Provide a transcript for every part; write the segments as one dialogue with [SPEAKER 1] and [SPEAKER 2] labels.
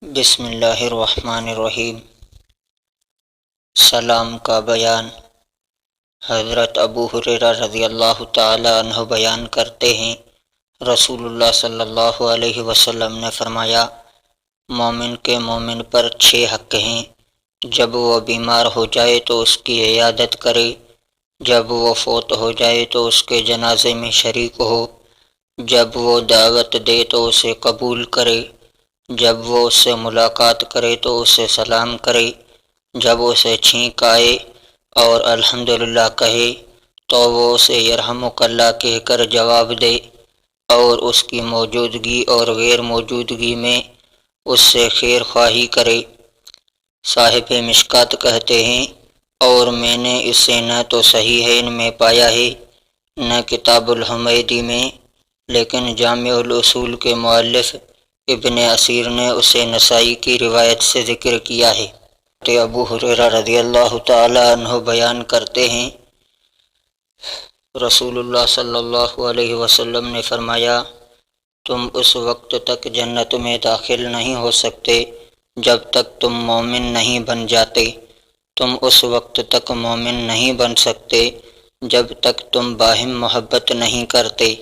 [SPEAKER 1] بسم اللہ الرحمن الرحیم۔ سلام کا بیان۔ حضرت ابو ہریرہ رضی اللہ تعالی عنہ بیان کرتے ہیں، رسول اللہ صلی اللہ علیہ وسلم نے فرمایا، مومن کے مومن پر 6 حق ہیں۔ جب وہ بیمار ہو جائے تو اس کی عیادت کرے، جب وہ فوت ہو جائے تو اس کے جنازے میں شریک ہو، جب وہ دعوت دے تو اسے قبول کرے، جب وہ اس سے ملاقات کرے تو اسے سلام کرے، جب اسے چھینک آئے اور الحمدللہ کہے تو وہ اسے یرحمک اللہ کہہ کر جواب دے، اور اس کی موجودگی اور غیر موجودگی میں اس سے خیر خواہی کرے۔ صاحب مشکات کہتے ہیں، اور میں نے اسے نہ تو صحیحین میں پایا ہے نہ کتاب الحمیدی میں، لیکن جامع الاصول کے مؤلف ابن اسیر نے اسے نسائی کی روایت سے ذکر کیا ہے۔ ابو ہریرہ رضی اللہ تعالی عنہ بیان کرتے ہیں، رسول اللہ صلی اللہ علیہ وسلم نے فرمایا، تم اس وقت تک جنت میں داخل نہیں ہو سکتے جب تک تم مومن نہیں بن جاتے، تم اس وقت تک مومن نہیں بن سکتے جب تک تم باہم محبت نہیں کرتے۔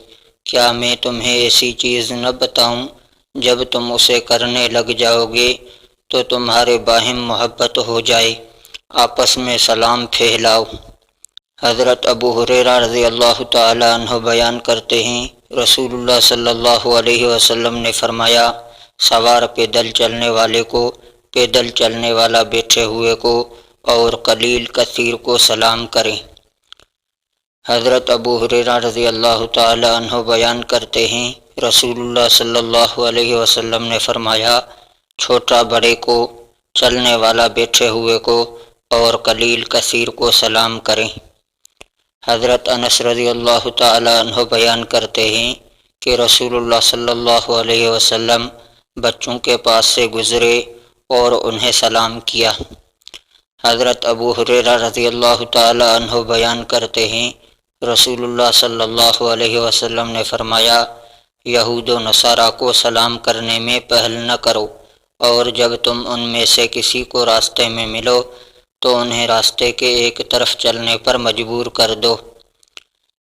[SPEAKER 1] کیا میں تمہیں ایسی چیز نہ بتاؤں جب تم اسے کرنے لگ جاؤ گے تو تمہارے باہم محبت ہو جائے، آپس میں سلام پھیلاؤ۔ حضرت ابو ہریرہ رضی اللہ تعالی عنہ بیان کرتے ہیں، رسول اللہ صلی اللہ علیہ وسلم نے فرمایا، سوار پیدل چلنے والے کو، پیدل چلنے والا بیٹھے ہوئے کو اور قلیل کثیر کو سلام کریں۔ حضرت ابو ہریرہ رضی اللہ تعالی عنہ بیان کرتے ہیں، رسول اللہ صلی اللہ علیہ وسلم نے فرمایا، چھوٹا بڑے کو، چلنے والا بیٹھے ہوئے کو اور قلیل کثیر کو سلام کریں۔ حضرت انس رضی اللہ تعالی عنہ بیان کرتے ہیں کہ رسول اللہ صلی اللہ علیہ وسلم بچوں کے پاس سے گزرے اور انہیں سلام کیا۔ حضرت ابو ہریرہ رضی اللہ تعالی عنہ بیان کرتے ہیں، رسول اللہ صلی اللہ علیہ وسلم نے فرمایا، یہود و نصارہ کو سلام کرنے میں پہل نہ کرو، اور جب تم ان میں سے کسی کو راستے میں ملو تو انہیں راستے کے ایک طرف چلنے پر مجبور کر دو۔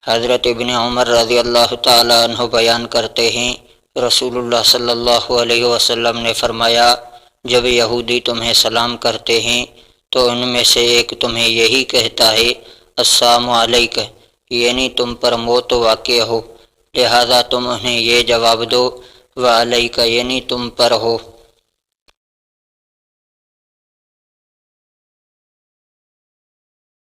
[SPEAKER 1] حضرت ابن عمر رضی اللہ تعالی عنہ بیان کرتے ہیں، رسول اللہ صلی اللہ علیہ وسلم نے فرمایا، جب یہودی تمہیں سلام کرتے ہیں تو ان میں سے ایک تمہیں یہی کہتا ہے، السلام علیک، یعنی تم پر موت واقع ہو، لہذا تم انہیں یہ جواب دو، وعلیک، یعنی تم پر ہو۔